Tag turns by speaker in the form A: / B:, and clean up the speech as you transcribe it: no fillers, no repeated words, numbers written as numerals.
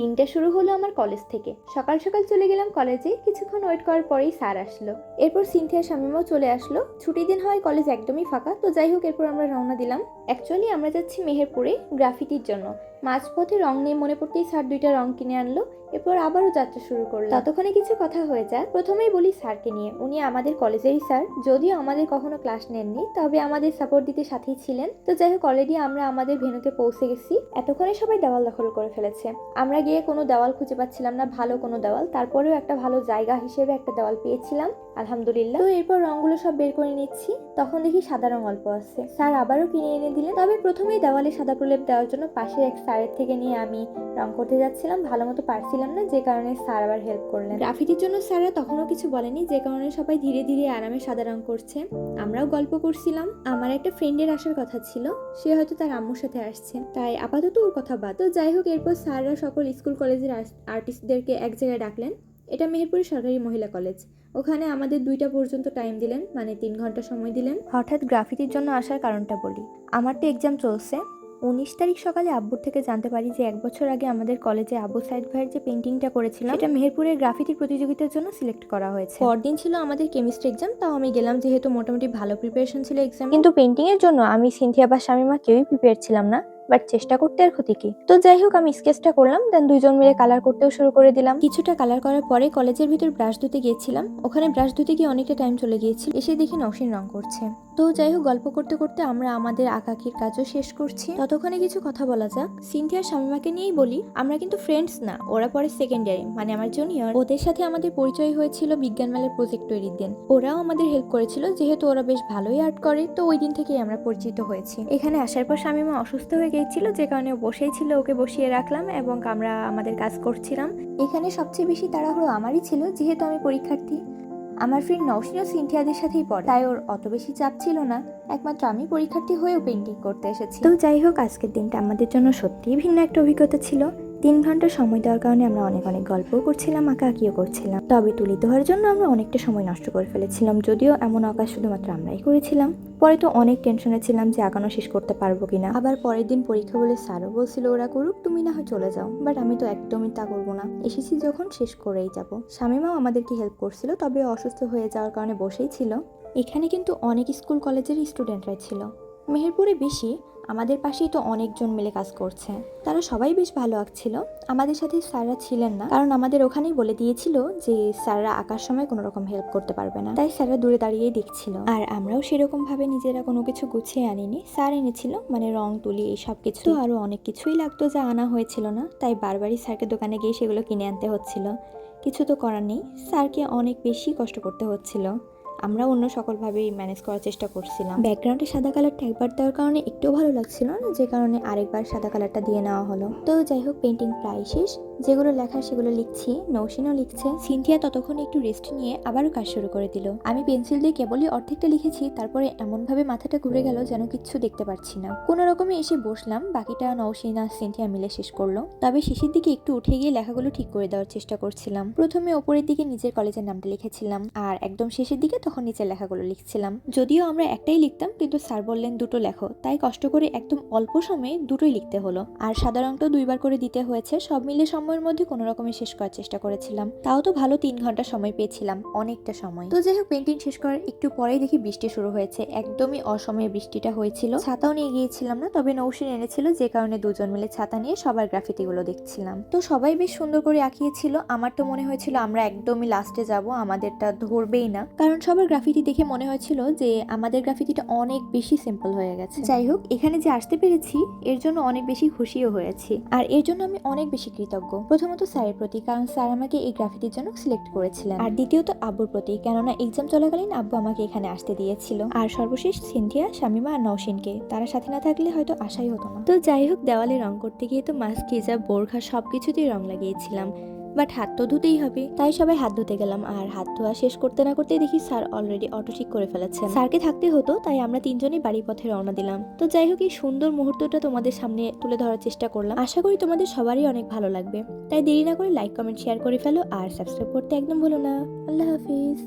A: দিনটা শুরু হলো আমার কলেজ থেকে। সকাল সকাল চলে গেলাম কলেজে। কিছুক্ষণ ওয়েট করার পরেই স্যার আসলো। এরপর সিনথিয়া শামীমাও চলে আসলো। ছুটির দিন হয়, কলেজ একদমই ফাঁকা। তো যাই হোক, এরপর আমরা রওনা দিলাম। অ্যাকচুয়ালি আমরা যাচ্ছি মেহেরপুরে গ্রাফিতির জন্য। মাঝপথে রং নিয়ে মনে পড়তেই স্যার 2টা রং কিনে আনলো। এরপর আবারও যাত্রা শুরু করলাম। ততক্ষণে কিছু কথা হয়ে যায়। প্রথমেই বলি স্যারকে নিয়ে, উনি আমাদের কলেজেরই স্যার। যদিও আমাদের কখনো ক্লাস নেননি, তবে আমাদের সাপোর্ট দিতে সাথেই ছিলেন। তো যাই হোক, অলরেডি আমরা আমাদের ভেন্যুতে পৌঁছে গেছি। এতক্ষণে সবাই দেওয়াল দখল করে ফেলেছে। আমরা গিয়ে কোনো দেওয়াল খুঁজে পাচ্ছিলাম না, ভালো কোনো দেওয়াল। তারপরেও একটা ভালো জায়গা হিসেবে একটা দেওয়াল পেয়েছিলাম, আলহামদুলিল্লাহ। তো এরপর রংগুলো সব বের করে নিচ্ছি। তখন দেখি সাদা রং অল্প আছে। স্যার আবারও কিনে এনে দিলেন। তবে প্রথমেই দেওয়ালে সাদা প্রলেপ দেওয়ার জন্য পাশের এক স্যারের থেকে নিয়ে আমি রং করতে যাচ্ছিলাম। ভালো মতো পারছিলাম না, যে কারণে স্যার আবার হেল্প করলেন। গ্রাফিতির জন্য স্যাররা তখনও কিছু বলেনি, যে কারণে সবাই ধীরে ধীরে আরামে সাদা রং করছে। আমরাও গল্প করছিলাম। আমার একটা ফ্রেন্ডের আসার কথা ছিল, সে হয়তো তার আম্মুর সাথে আসছে, তাই আপাতত ওর কথা বাদ। তো যাই হোক, এরপর স্যাররা সকল স্কুল কলেজের আর্টিস্টদেরকে এক জায়গায় ডাকলেন। এটা মেহেরপুরের সরকারি মহিলা কলেজ। ওখানে আমাদের 2টা পর্যন্ত টাইম দিলেন, মানে 3 ঘন্টা সময় দিলেন। হঠাৎ গ্রাফিতির জন্য আসার কারণটা বলি। আমার তো এক্সাম চলছে। 19 তারিখ সকালে আব্বুর থেকে জানতে পারি যে 1 বছর আগে আমাদের কলেজে আবু সাইদ ভাইয়ের যে পেন্টিংটা করেছিলাম, সেটা মেহেরপুরের গ্রাফিতি প্রতিযোগিতার জন্য সিলেক্ট করা হয়েছে। পরদিন ছিল আমাদের কেমিস্ট্রি এক্সাম, তাও আমি গেলাম, যেহেতু মোটামুটি ভালো প্রিপারেশন ছিল এক্সাম। কিন্তু পেন্টিং এর জন্য আমি, সিনথিয়া বা শামীমা কেউই প্রিপেয়ার ছিলাম না। বাট চেষ্টা করতে আর ক্ষতি কি। তো যাই হোক, আমি স্কেচটা করলাম, দেন 2জন মিলে কালার করতেও শুরু করে দিলাম। কিছুটা কালার করার পরে কলেজের ভিতর ব্রাশ ধুতে গিয়েছিলাম। ওখানে ব্রাশ ধুতে গিয়ে অনেকটা টাইম চলে গিয়েছিল। এসে দেখি নওশিন রং করছে। তো যাই হোক, গল্প করতে করতে আমরা আমাদের আঁকাকির কাজও শেষ করছি। ততক্ষণে কিছু কথা বলা যাক। সিনথিয়া শামীমাকে নিয়েই বলি, আমরা কিন্তু ফ্রেন্ডস না, ওরা পরে সেকেন্ডারি, মানে আমার জুনিয়র। ওদের সাথে আমাদের পরিচয় হয়েছিল বিজ্ঞান মেলার প্রজেক্ট তৈরির দিন। ওরাও আমাদের হেল্প করেছিল, যেহেতু ওরা বেশ ভালোই আর্ট করে। তো ওই দিন থেকেই আমরা পরিচিত হয়েছি। এখানে আসার পর শামীমা অসুস্থ হয়ে গিয়েছিল, যে কারণে ও বসেই ছিল। ওকে বসিয়ে রাখলাম এবং আমরা আমাদের কাজ করছিলাম। এখানে সবচেয়ে বেশি তাড়াহুড়ো আমারই ছিল, যেহেতু আমি পরীক্ষার্থী। আমার ফ্রেন্ড নওশিনও সিনথিয়াদের সাথেই পড়ে, তাই ওর অত বেশি চাপ ছিল না। একমাত্র আমি পরীক্ষার্থী হয়েও পেন্টিং করতে এসেছি। তো যাই হোক, আজকের দিনটা আমাদের জন্য সত্যিই ভিন্ন একটা অভিজ্ঞতা ছিল। 3 ঘন্টা সময় দেওয়ার কারণে আমরা অনেক অনেক গল্পও করছিলাম, আঁকাআঁকিও করছিলাম। তবে তুলি দেওয়ার জন্য আমরা অনেকটা সময় নষ্ট করে ফেলেছিলাম, যদিও এমন আঁকা শুধুমাত্র আমরাই করেছিলাম। পরে তো অনেক টেনশনে ছিলাম যে আঁকানো শেষ করতে পারবো কিনা। আবার পরের দিন পরীক্ষা বলে স্যারও বলছিল ওরা করুক, তুমি না হয় চলে যাও। বাট আমি তো একদমই তা করবো না, এসেছি যখন শেষ করেই যাব। শামীমাও আমাদেরকে হেল্প করছিল, তবে অসুস্থ হয়ে যাওয়ার কারণে বসেই ছিল। এখানে কিন্তু অনেক স্কুল কলেজের স্টুডেন্টরাই ছিল। মেহেরপুরে বেশি, আমাদের পাশেই তো অনেকজন মিলে কাজ করছে। তারা সবাই বেশ ভালো আঁকছিল। আমাদের সাথে স্যাররা ছিলেন না, কারণ আমাদের ওখানেই বলে দিয়েছিল যে স্যাররা আঁকার সময় কোনো রকম হেল্প করতে পারবে না, তাই স্যাররা দূরে দাঁড়িয়েই দেখছিল। আর আমরাও সেরকম ভাবে নিজেরা কোনো কিছু গুছিয়ে আনিনি, স্যার এনেছিল, মানে রং তুলি এই সব কিছু। তো আরো অনেক কিছুই লাগতো যা আনা হয়েছিল না, তাই বারবারই স্যারকে দোকানে গিয়ে সেগুলো কিনে আনতে হচ্ছিল। কিছু তো করার নেই, স্যারকে অনেক বেশি কষ্ট করতে হচ্ছিল। আমরা অন্য সকলভাবেই ম্যানেজ করার চেষ্টা করছিলাম। ব্যাকগ্রাউন্ডে সাদা কালারটা একবার দেওয়ার কারণে একটুও ভালো লাগছিল না, যে কারণে আরেকবার সাদা কালারটা দিয়ে নেওয়া হলো। তো যাই হোক, পেন্টিং প্রায় শেষ। যেগুলো লেখার সেগুলো লিখছি, নওশিনও লিখছে। সিনথিয়া ততক্ষণ একটু রেস্ট নিয়ে আবারও কাজ শুরু করে দিল। আমি পেন্সিল দিয়ে কেবলই অর্ধেকটা লিখেছি, তারপরে এমনভাবে মাথাটা ঘুরে গেল যেন কিচ্ছু দেখতে পাচ্ছি না। কোনো রকমে এসে বসলাম, বাকিটা নওশিন আর সিনথিয়া মিলে শেষ করলো। তবে শেষের দিকে একটু উঠে গিয়ে লেখাগুলো ঠিক করে দেওয়ার চেষ্টা করছিলাম। প্রথমে ওপরের দিকে নিজের কলেজের নামটা লিখেছিলাম, আর একদম শেষের দিকে তখন নিচের লেখাগুলো লিখছিলাম। যদিও আমরা একটাই লিখতাম, কিন্তু স্যার বললেন 2টো লেখো, তাই কষ্ট করে একদম অল্প সময়ে 2টোই লিখতে হলো। আর সাদা রংটাও 2বার করে দিতে হয়েছে। সব মিলে সময়ের মধ্যে কোনো রকমে শেষ করার চেষ্টা করেছিলাম। তাও তো ভালো 3 ঘন্টা সময় পেয়েছিলাম, অনেকটা সময়। তো যাই হোক, পেন্টিং শেষ করার একটু পরেই দেখি বৃষ্টি শুরু হয়েছে। একদমই অসময়ে বৃষ্টিটা হয়েছিল। ছাতাও নিয়ে গিয়েছিলাম না, তবে নওশিন এনেছিল, যে কারণে 2জন মিলে ছাতা নিয়ে সবার গ্রাফিতি গুলো দেখছিলাম। তো সবাই বেশ সুন্দর করে আঁকিয়েছিল। আমার তো মনে হয়েছিল আমরা একদমই লাস্টে যাব, আমাদেরটা ধরবেই না, কারণ সবার গ্রাফিতি দেখে মনে হয়েছিল যে আমাদের গ্রাফিতিটা অনেক বেশি সিম্পল হয়ে গেছে। যাই হোক, এখানে যে আসতে পেরেছি এর জন্য অনেক বেশি খুশিও হয়েছি, আর এর জন্য আমি অনেক বেশি কৃতজ্ঞ। প্রথমত স্যারের প্রতি, কারণ স্যার আমাকে এই গ্রাফিতির জন্য সিলেক্ট করেছিলেন। আর দ্বিতীয়ত আব্বুর প্রতি, কেননা এক্সাম চলাকালীন আব্বু আমাকে এখানে আসতে দিয়েছিল। আর সর্বশেষ সিনথিয়া, শামীমা আর নওশিনকে, তারা সাথে না থাকলে হয়তো আশাই হতো না। তো যাই হোক, দেওয়ালে রং করতে গিয়ে তো মাস্ক, হিজাব, বোরখা সবকিছুতেই রং লাগিয়েছিলাম। বাট হাত তো ধুতেই হবে, তাই সবাই হাত ধুতে গেলাম। আর হাত ধোয়া শেষ করতে না করতে দেখি স্যার অলরেডি অটো ঠিক করে ফেলেছেন। স্যারকে থাকতে হতো, তাই আমরা 3জনই বাড়ির পথে রওনা দিলাম। তো যাই হোক, এই সুন্দর মুহূর্তটা তোমাদের সামনে তুলে ধরার চেষ্টা করলাম। আশা করি তোমাদের সবারই অনেক ভালো লাগবে। তাই দেরি না করে লাইক, কমেন্ট, শেয়ার করে ফেলো, আর সাবস্ক্রাইব করতে একদম ভুলো না। আল্লাহ হাফিজ।